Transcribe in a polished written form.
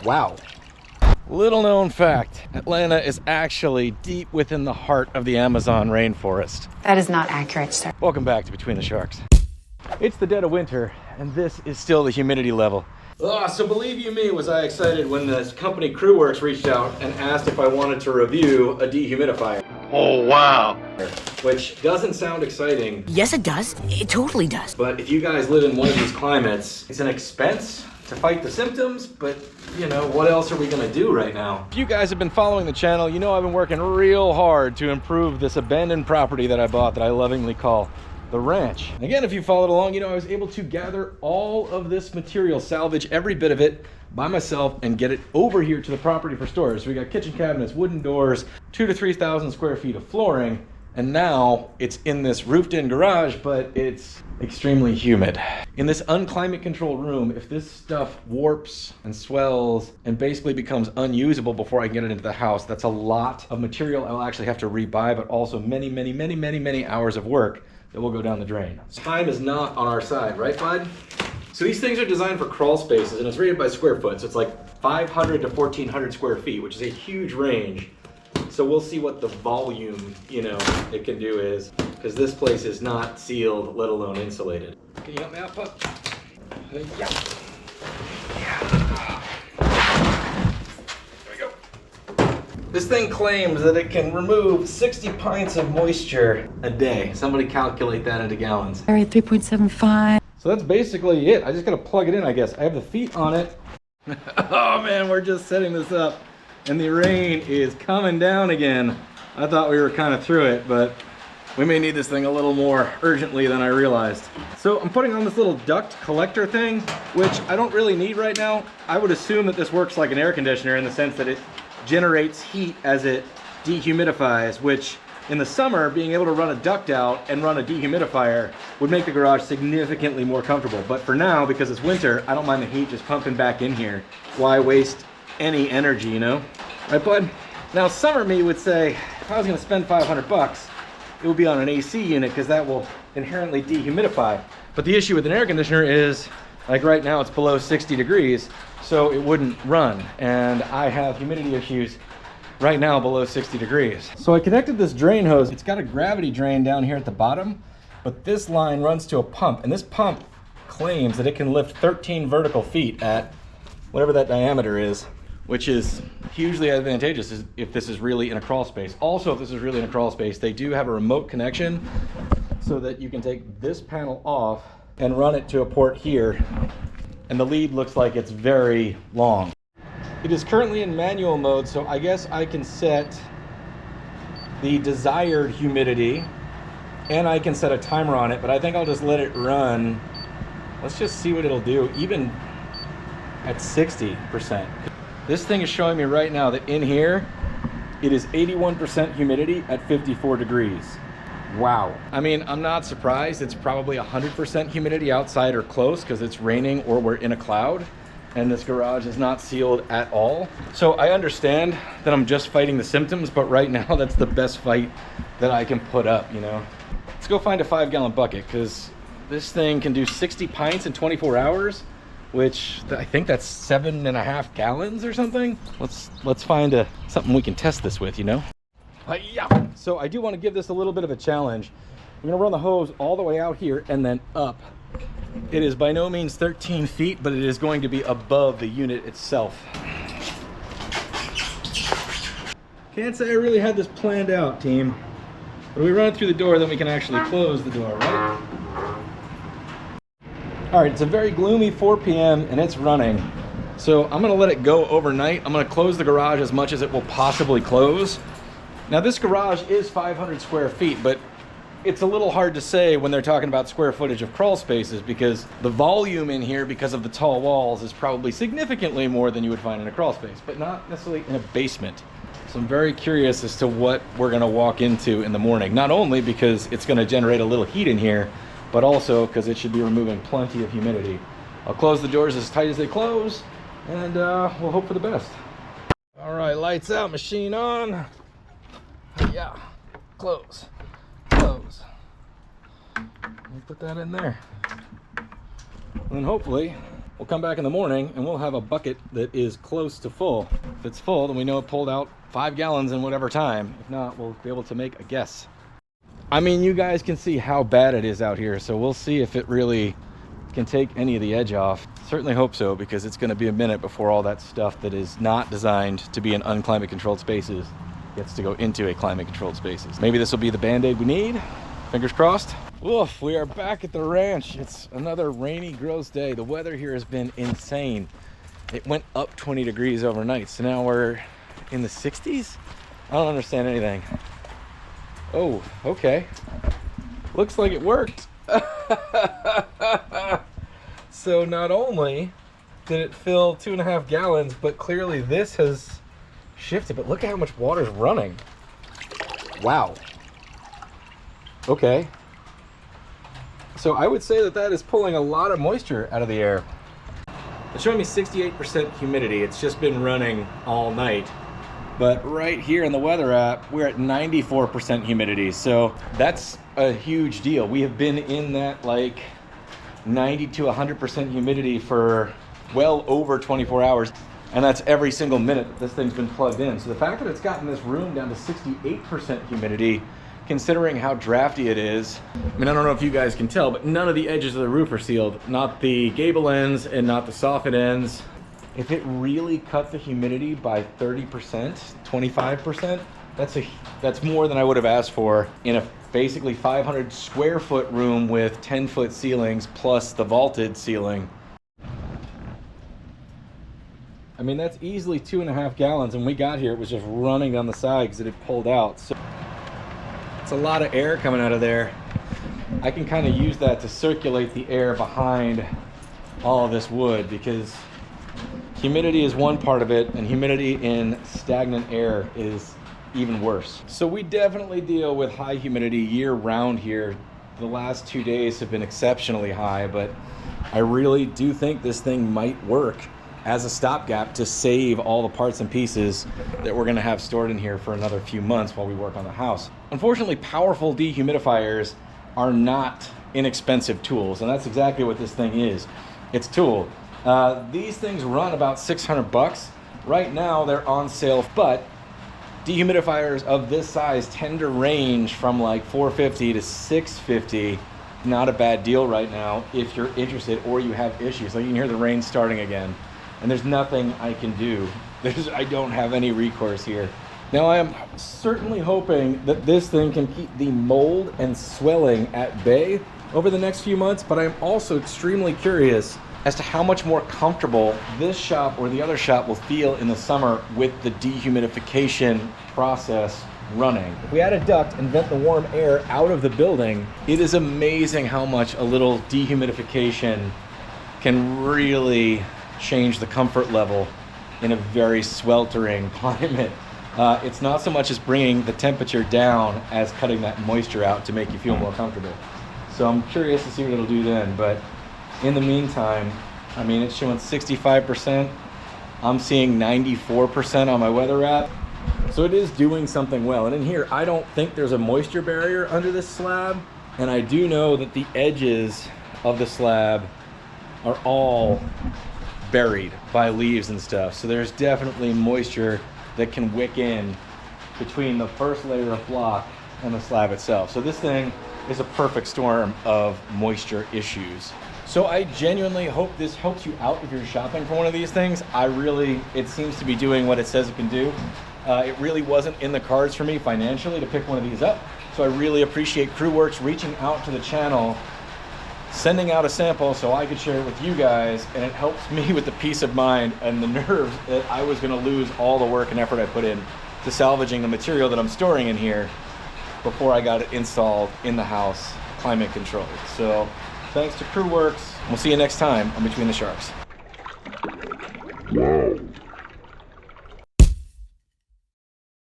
Wow. Little known fact, Atlanta is actually deep within the heart of the Amazon rainforest. That is not accurate, sir. Welcome back to Between the Sharks. It's the dead of winter, and this is still the humidity level. So believe you me, was I excited when this company Creworks reached out and asked if I wanted to review a dehumidifier. Oh, wow. Which doesn't sound exciting. Yes, it does. It totally does. But if you guys live in one of these climates, it's an expense to fight the symptoms, but you know, what else are we gonna do right now? If you guys have been following the channel, you know I've been working real hard to improve this abandoned property that I bought that I lovingly call the ranch. Again, if you followed along, you know I was able to gather all of this material, salvage every bit of it by myself and get it over here to the property for storage. So we got kitchen cabinets, wooden doors, 2,000 to 3,000 square feet of flooring, and now it's in this roofed-in garage, but it's extremely humid. In this unclimate controlled room, if this stuff warps and swells and basically becomes unusable before I can get it into the house, that's a lot of material I'll actually have to rebuy, but also many hours of work that will go down the drain. Time is not on our side, right, bud? So these things are designed for crawl spaces, and it's rated by square foot, so it's like 500 to 1,400 square feet, which is a huge range. So we'll see what the volume, you know, it can do is, because this place is not sealed, let alone insulated. Can you help me out, pup? Yeah. There we go. This thing claims that it can remove 60 pints of moisture a day. Somebody calculate that into gallons. All right, 3.75. So that's basically it. I just gotta plug it in, I guess. I have the feet on it. Oh man, we're just setting this up and the rain is coming down again. I thought we were kind of through it, but we may need this thing a little more urgently than I realized. So I'm putting on this little duct collector thing, which I don't really need right now. I would assume that this works like an air conditioner in the sense that it generates heat as it dehumidifies, which in the summer, being able to run a duct out and run a dehumidifier would make the garage significantly more comfortable. But for now, because it's winter, I don't mind the heat just pumping back in here. Why waste any energy, you know? Right, bud? Now, summer me would say, if I was gonna spend 500 bucks, it would be on an AC unit because that will inherently dehumidify. But the issue with an air conditioner is, like right now, it's below 60 degrees, so it wouldn't run. And I have humidity issues right now below 60 degrees. So I connected this drain hose. It's got a gravity drain down here at the bottom, but this line runs to a pump, and this pump claims that it can lift 13 vertical feet at whatever that diameter is, which is hugely advantageous if this is really in a crawl space. Also, if this is really in a crawl space, they do have a remote connection so that you can take this panel off and run it to a port here, and the lead looks like it's very long. It is currently in manual mode, so I guess I can set the desired humidity and I can set a timer on it, but I think I'll just let it run. Let's just see what it'll do, even at 60%. This thing is showing me right now that in here, it is 81% humidity at 54 degrees. Wow. I mean, I'm not surprised. It's probably 100% humidity outside or close because it's raining or we're in a cloud. And this garage is not sealed at all. So I understand that I'm just fighting the symptoms, but right now that's the best fight that I can put up, you know? Let's go find a 5-gallon bucket because this thing can do 60 pints in 24 hours, which I think that's 7.5 gallons or something. Let's find something we can test this with, you know? Yeah. So I do want to give this a little bit of a challenge. I'm gonna run the hose all the way out here and then up. It is by no means 13 feet, but it is going to be above the unit itself. Can't say I really had this planned out, team. But we run it through the door, then we can actually close the door, right? All right, it's a very gloomy 4 p.m. and it's running. So I'm gonna let it go overnight. I'm gonna close the garage as much as it will possibly close. Now this garage is 500 square feet, but it's a little hard to say when they're talking about square footage of crawl spaces because the volume in here, because of the tall walls, is probably significantly more than you would find in a crawl space, but not necessarily in a basement. So I'm very curious as to what we're gonna walk into in the morning. Not only because it's gonna generate a little heat in here, but also because it should be removing plenty of humidity. I'll close the doors as tight as they close, and we'll hope for the best. All right, lights out, machine on. Yeah, close. Close. Let me put that in there. And then hopefully We'll come back in the morning and we'll have a bucket that is close to full. If it's full, then we know it pulled out 5 gallons in whatever time. If not, we'll be able to make a guess. I mean, you guys can see how bad it is out here, so we'll see if it really can take any of the edge off. Certainly hope so, because it's going to be a minute before all that stuff that is not designed to be in unclimate controlled spaces gets to go into a climate controlled spaces. Maybe this will be the band-aid we need. Fingers crossed. Oof, we are back at the ranch. It's another rainy, gross day. The weather here has been insane. It went up 20 degrees overnight, so now we're in the 60s? I don't understand anything. Oh, okay. Looks like it worked. So not only did it fill 2.5 gallons, but clearly this has shifted. But look at how much water's running. Wow. Okay. So I would say that that is pulling a lot of moisture out of the air. It's showing me 68% humidity. It's just been running all night. But right here in the weather app, we're at 94% humidity. So that's a huge deal. We have been in that like 90 to 100% humidity for well over 24 hours. And that's every single minute that this thing's been plugged in. So the fact that it's gotten this room down to 68% humidity, considering how drafty it is. I mean, I don't know if you guys can tell, but none of the edges of the roof are sealed. Not the gable ends and not the soffit ends. If it really cut the humidity by 30%, 25%, that's more than I would have asked for in a basically 500 square foot room with 10-foot ceilings plus the vaulted ceiling. I mean, that's easily 2.5 gallons, and we got here, it was just running down the side because it had pulled out. So it's a lot of air coming out of there. I can kind of use that to circulate the air behind all of this wood, because humidity is one part of it, and humidity in stagnant air is even worse. So we definitely deal with high humidity year round here. The last 2 days have been exceptionally high, but I really do think this thing might work as a stopgap to save all the parts and pieces that we're gonna have stored in here for another few months while we work on the house. Unfortunately, powerful dehumidifiers are not inexpensive tools, and that's exactly what this thing is. It's a tool. These things run about 600 bucks. Right now they're on sale, but dehumidifiers of this size tend to range from like $450 to $650. Not a bad deal right now if you're interested or you have issues. Like you can hear the rain starting again, and there's nothing I can do. I don't have any recourse here. Now I am certainly hoping that this thing can keep the mold and swelling at bay over the next few months, but I'm also extremely curious as to how much more comfortable this shop or the other shop will feel in the summer with the dehumidification process running. If we add a duct and vent the warm air out of the building, it is amazing how much a little dehumidification can really change the comfort level in a very sweltering climate. It's not so much as bringing the temperature down as cutting that moisture out to make you feel more comfortable. So I'm curious to see what it'll do then, but in the meantime, I mean, it's showing 65%. I'm seeing 94% on my weather app. So it is doing something well. And in here, I don't think there's a moisture barrier under this slab. And I do know that the edges of the slab are all buried by leaves and stuff. So there's definitely moisture that can wick in between the first layer of block and the slab itself. So this thing is a perfect storm of moisture issues. So I genuinely hope this helps you out if you're shopping for one of these things. It seems to be doing what it says it can do. It really wasn't in the cards for me financially to pick one of these up. So I really appreciate Creworks reaching out to the channel, sending out a sample so I could share it with you guys, and it helps me with the peace of mind and the nerves that I was gonna lose all the work and effort I put in to salvaging the material that I'm storing in here before I got it installed in the house, climate controlled. So thanks to Creworks. We'll see you next time on Between the Sharks. Wow.